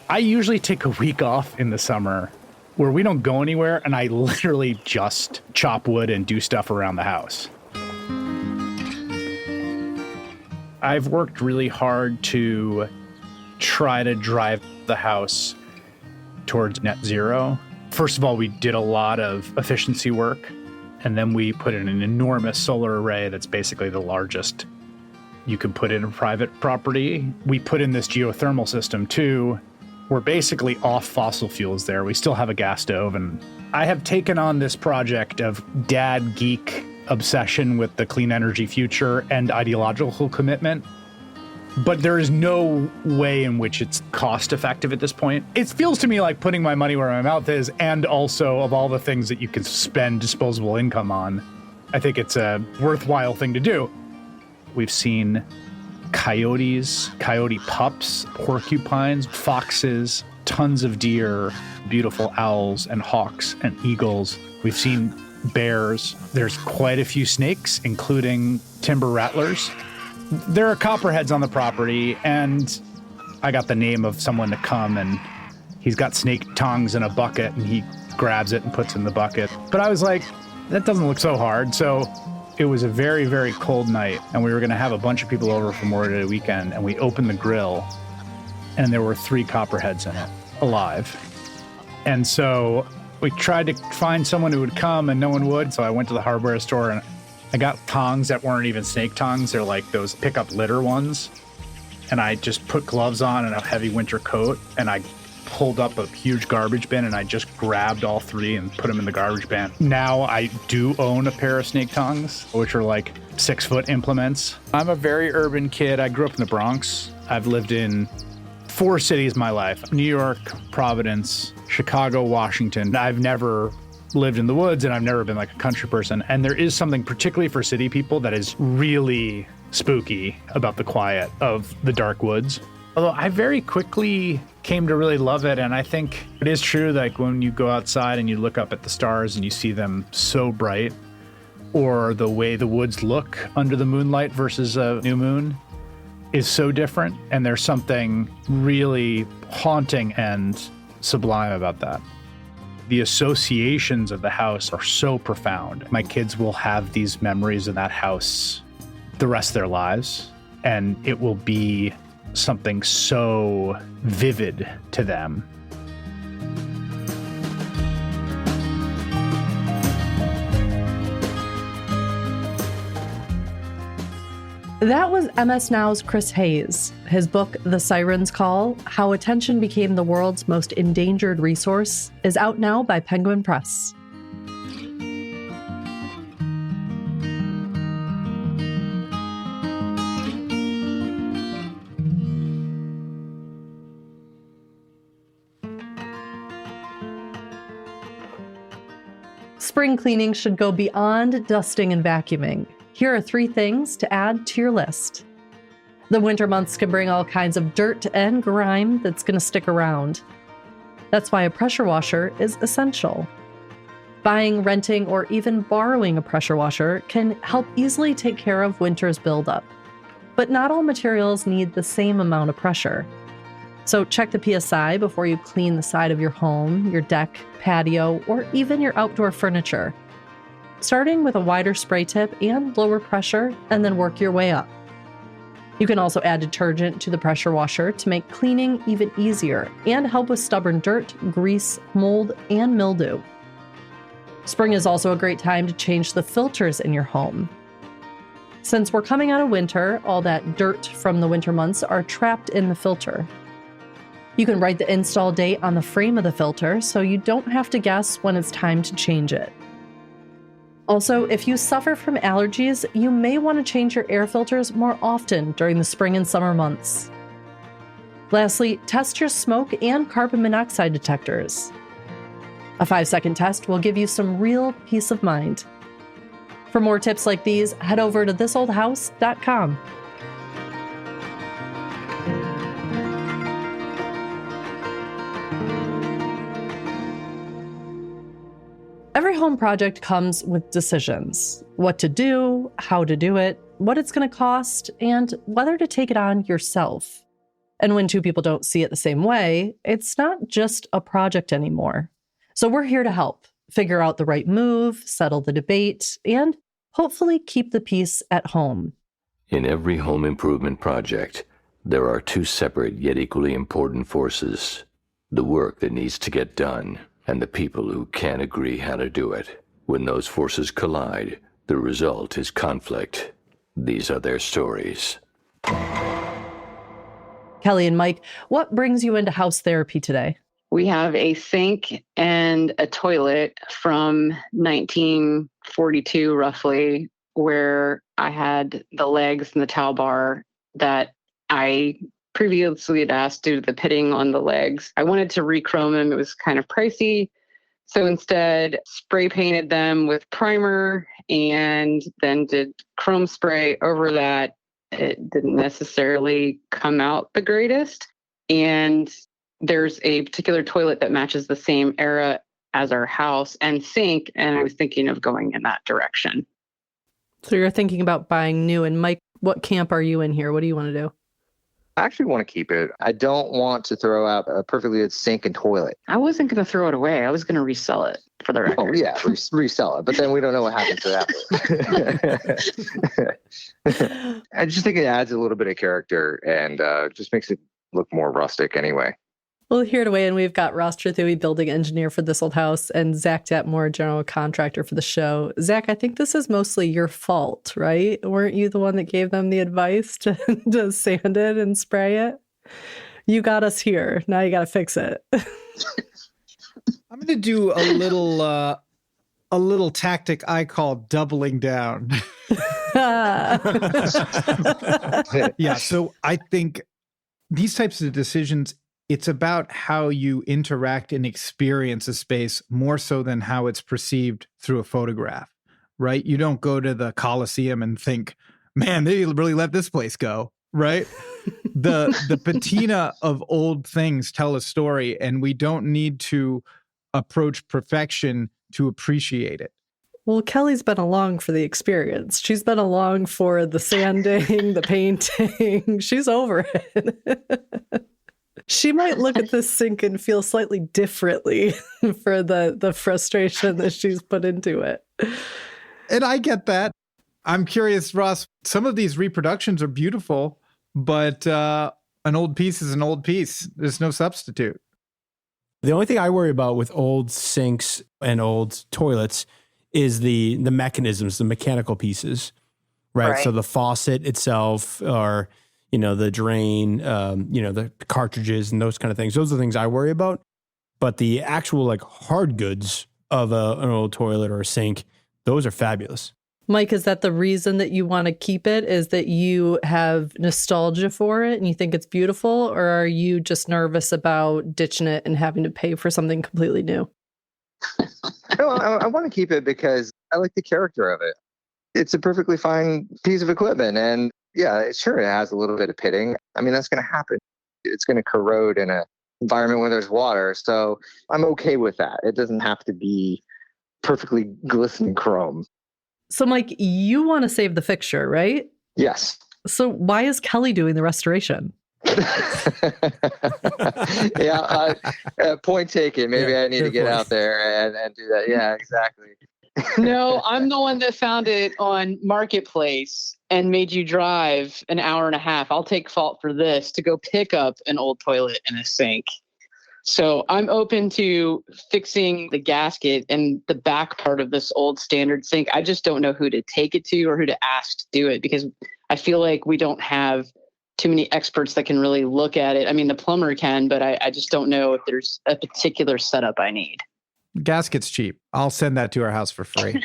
I usually take a week off in the summer where we don't go anywhere, and I literally just chop wood and do stuff around the house. I've worked really hard to try to drive the house towards net zero. First of all, we did a lot of efficiency work, and then we put in an enormous solar array that's basically the largest you could put in a private property. We put in this geothermal system too. We're basically off fossil fuels there. We still have a gas stove, and I have taken on this project of dad geek obsession with the clean energy future and ideological commitment. But there is no way in which it's cost effective at this point. It feels to me like putting my money where my mouth is, and also of all the things that you can spend disposable income on, I think it's a worthwhile thing to do. We've seen coyotes, coyote pups, porcupines, foxes, tons of deer, beautiful owls and hawks and eagles. We've seen bears. There's quite a few snakes, including timber rattlers. There are copperheads on the property, and I got the name of someone to come, and he's got snake tongs in a bucket, and he grabs it and puts it in the bucket. But I was like, that doesn't look so hard. So it was a very, very cold night, and we were going to have a bunch of people over for Memorial Day weekend, and we opened the grill, and there were 3 copperheads in it, alive. And so we tried to find someone who would come, and no one would, so I went to the hardware store, and I got tongs that weren't even snake tongs. They're like those pickup litter ones. And I just put gloves on and a heavy winter coat, and I pulled up a huge garbage bin, and I just grabbed all 3 and put them in the garbage bin. Now I do own a pair of snake tongs, which are like 6-foot implements. I'm a very urban kid. I grew up in the Bronx. I've lived in 4 cities my life: New York, Providence, Chicago, Washington. I've never lived in the woods, and I've never been like a country person. And there is something, particularly for city people, that is really spooky about the quiet of the dark woods. Although I very quickly came to really love it. And I think it is true, like when you go outside and you look up at the stars and you see them so bright, or the way the woods look under the moonlight versus a new moon is so different. And there's something really haunting and sublime about that. The associations of the house are so profound. My kids will have these memories of that house the rest of their lives, and it will be something so vivid to them. That was MS Now's Chris Hayes. His book, The Siren's Call: How Attention Became the World's Most Endangered Resource, is out now by Penguin Press. Spring cleaning should go beyond dusting and vacuuming. Here are 3 things to add to your list. The winter months can bring all kinds of dirt and grime that's going to stick around. That's why a pressure washer is essential. Buying, renting, or even borrowing a pressure washer can help easily take care of winter's buildup. But not all materials need the same amount of pressure. So check the PSI before you clean the side of your home, your deck, patio, or even your outdoor furniture. Starting with a wider spray tip and lower pressure, and then work your way up. You can also add detergent to the pressure washer to make cleaning even easier and help with stubborn dirt, grease, mold, and mildew. Spring is also a great time to change the filters in your home. Since we're coming out of winter, all that dirt from the winter months are trapped in the filter. You can write the install date on the frame of the filter so you don't have to guess when it's time to change it. Also, if you suffer from allergies, you may want to change your air filters more often during the spring and summer months. Lastly, test your smoke and carbon monoxide detectors. A 5-second test will give you some real peace of mind. For more tips like these, head over to thisoldhouse.com. Every home project comes with decisions: what to do, how to do it, what it's going to cost, and whether to take it on yourself. And when two people don't see it the same way, it's not just a project anymore. So we're here to help figure out the right move, settle the debate, and hopefully keep the peace at home. In every home improvement project, there are two separate yet equally important forces: the work that needs to get done and the people who can't agree how to do it. When those forces collide, the result is conflict. These are their stories. Kelly and Mike, what brings you into house therapy today? We have a sink and a toilet from 1942, roughly, where I had the legs and the towel bar that I previously had asked due to the pitting on the legs. I wanted to re-chrome them. It was kind of pricey. So instead, spray painted them with primer and then did chrome spray over that. It didn't necessarily come out the greatest. And there's a particular toilet that matches the same era as our house and sink, and I was thinking of going in that direction. So you're thinking about buying new. And Mike, what camp are you in here? What do you want to do? I actually want to keep it. I don't want to throw out a perfectly good sink and toilet. I wasn't going to throw it away. I was going to resell it for the record. Oh, yeah, resell it. But then we don't know what happens to that. I just think it adds a little bit of character and just makes it look more rustic anyway. Well, here to weigh in, we've got Ross Trethewey, building engineer for This Old House, and Zach Detmore, general contractor for the show. Zach, I think this is mostly your fault, right? Weren't you the one that gave them the advice to sand it and spray it? You got us here. Now you got to fix it. I'm going to do a little tactic I call doubling down. Yeah, so I think these types of decisions, it's about how you interact and experience a space more so than how it's perceived through a photograph, right? You don't go to the Coliseum and think, man, they really let this place go, right? The patina of old things tell a story, and we don't need to approach perfection to appreciate it. Well, Kelly's been along for the experience. She's been along for the sanding, the painting. She's over it. She might look at this sink and feel slightly differently for the frustration that she's put into it. And I get that. I'm curious, Ross, some of these reproductions are beautiful, but an old piece is an old piece. There's no substitute. The only thing I worry about with old sinks and old toilets is the mechanisms, the mechanical pieces, right? So the faucet itself, or the drain, the cartridges and those kind of things. Those are the things I worry about. But the actual hard goods of an old toilet or a sink, those are fabulous. Mike, is that the reason that you want to keep it? Is that you have nostalgia for it and you think it's beautiful? Or are you just nervous about ditching it and having to pay for something completely new? No, I want to keep it because I like the character of it. It's a perfectly fine piece of equipment. And yeah, sure, it has a little bit of pitting. I mean, that's going to happen. It's going to corrode in an environment where there's water. So I'm okay with that. It doesn't have to be perfectly glistening chrome. So, Mike, you want to save the fixture, right? Yes. So why is Kelly doing the restoration? Yeah, point taken. Maybe I need to get out there and do that. Yeah, exactly. No, I'm the one that found it on Marketplace and made you drive an hour and a half. I'll take fault for this to go pick up an old toilet and a sink. So I'm open to fixing the gasket and the back part of this old standard sink. I just don't know who to take it to or who to ask to do it, because I feel like we don't have too many experts that can really look at it. I mean, the plumber can, but I just don't know if there's a particular setup I need. Gasket's cheap. I'll send that to our house for free.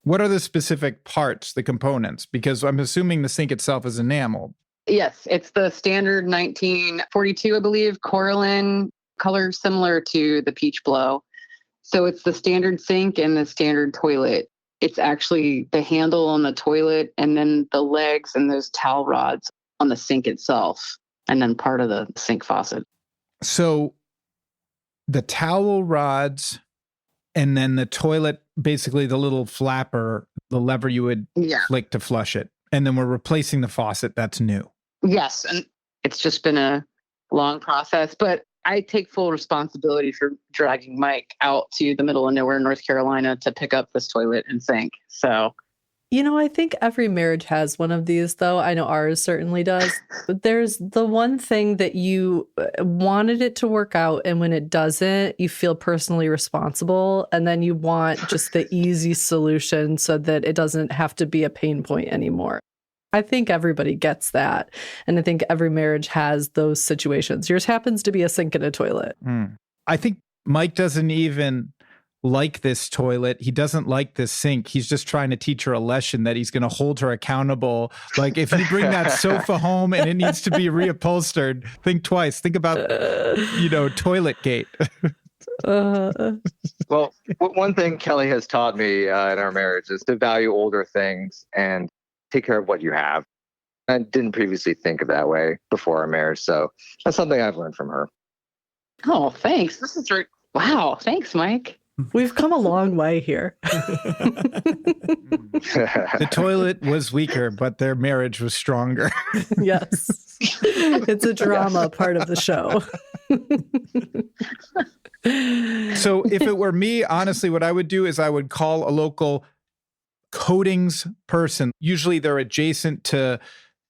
What are the specific parts, the components? Because I'm assuming the sink itself is enameled. Yes, it's the standard 1942, I believe, coralline color, similar to the peach blow. So it's the standard sink and the standard toilet. It's actually the handle on the toilet and then the legs and those towel rods on the sink itself, and then part of the sink faucet. So the towel rods and then the toilet, basically the little flapper, the lever you would flick to flush it. And then we're replacing the faucet. That's new. Yes. And it's just been a long process, but I take full responsibility for dragging Mike out to the middle of nowhere, North Carolina, to pick up this toilet and sink. So, you know, I think every marriage has one of these, though. I know ours certainly does. But there's the one thing that you wanted it to work out, and when it doesn't, you feel personally responsible. And then you want just the easy solution so that it doesn't have to be a pain point anymore. I think everybody gets that. And I think every marriage has those situations. Yours happens to be a sink and a toilet. I think Mike doesn't even like this toilet. He doesn't like this sink. He's just trying to teach her a lesson that he's going to hold her accountable. Like, if you bring that sofa home and it needs to be reupholstered, think twice. Think about, toilet gate. Well, one thing Kelly has taught me in our marriage is to value older things and take care of what you have. I didn't previously think of that way before our marriage. So that's something I've learned from her. Oh, thanks. This is wow. Thanks, Mike. We've come a long way here. The toilet was weaker, but their marriage was stronger. Yes. It's a drama part of the show. So if it were me, honestly, what I would do is I would call a local coatings person. Usually they're adjacent to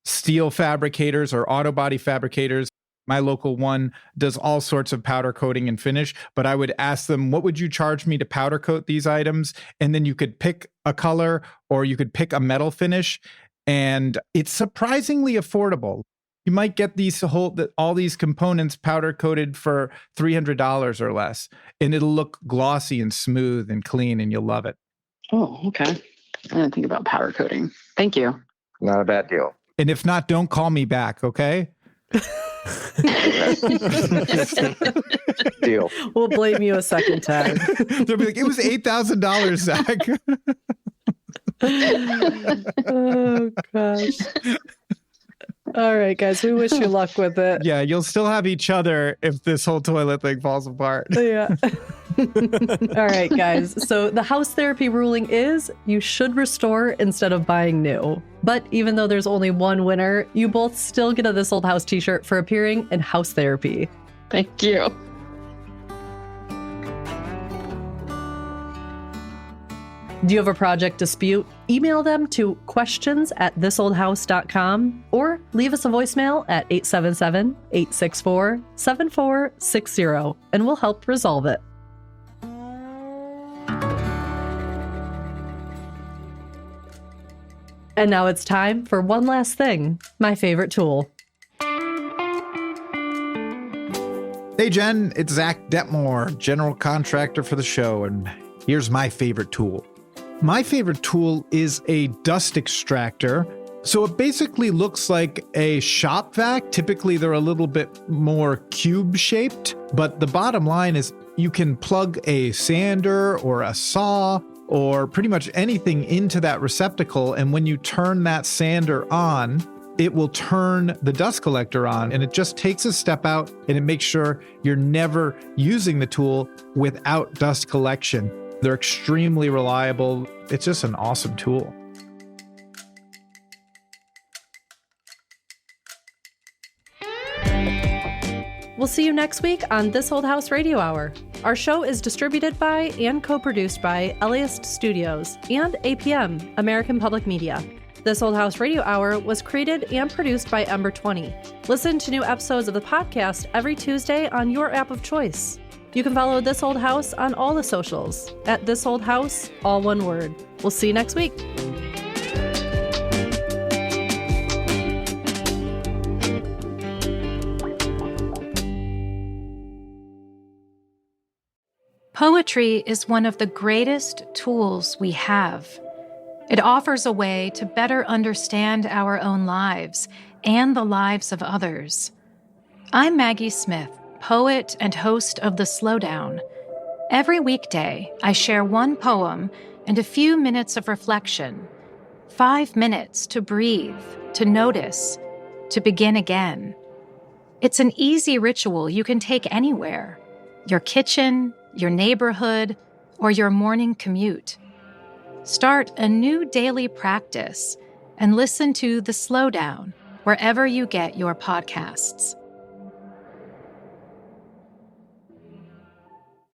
steel fabricators or auto body fabricators. My local one does all sorts of powder coating and finish, but I would ask them, what would you charge me to powder coat these items? And then you could pick a color or you could pick a metal finish, and it's surprisingly affordable. You might get all these components powder coated for $300 or less, and it'll look glossy and smooth and clean, and you'll love it. Oh, okay. I didn't think about powder coating. Thank you. Not a bad deal. And if not, don't call me back, okay? Deal. We'll blame you a second time. They'll be like, it was $8,000, Zach. Oh, gosh. All right, guys, we wish you luck with it. Yeah, you'll still have each other if this whole toilet thing falls apart. Yeah. All right, guys. So the house therapy ruling is you should restore instead of buying new. But even though there's only one winner, you both still get a This Old House t-shirt for appearing in house therapy. Thank you. Do you have a project dispute? Email them to questions@thisoldhouse.com or leave us a voicemail at 877-864-7460 and we'll help resolve it. And now it's time for one last thing, my favorite tool. Hey, Jen, it's Zach Detmore, general contractor for the show, and here's my favorite tool. My favorite tool is a dust extractor. So it basically looks like a shop vac. Typically, they're a little bit more cube shaped, but the bottom line is you can plug a sander or a saw or pretty much anything into that receptacle. And when you turn that sander on, it will turn the dust collector on, and it just takes a step out and it makes sure you're never using the tool without dust collection. They're extremely reliable. It's just an awesome tool. We'll see you next week on This Old House Radio Hour. Our show is distributed by and co-produced by LAist Studios and APM, American Public Media. This Old House Radio Hour was created and produced by Ember 20. Listen to new episodes of the podcast every Tuesday on your app of choice. You can follow This Old House on all the socials at This Old House, all one word. We'll see you next week. Poetry is one of the greatest tools we have. It offers a way to better understand our own lives and the lives of others. I'm Maggie Smith, poet and host of The Slowdown. Every weekday, I share one poem and a few minutes of reflection. 5 minutes to breathe, to notice, to begin again. It's an easy ritual you can take anywhere. Your kitchen, your neighborhood, or your morning commute. Start a new daily practice and listen to The Slowdown wherever you get your podcasts.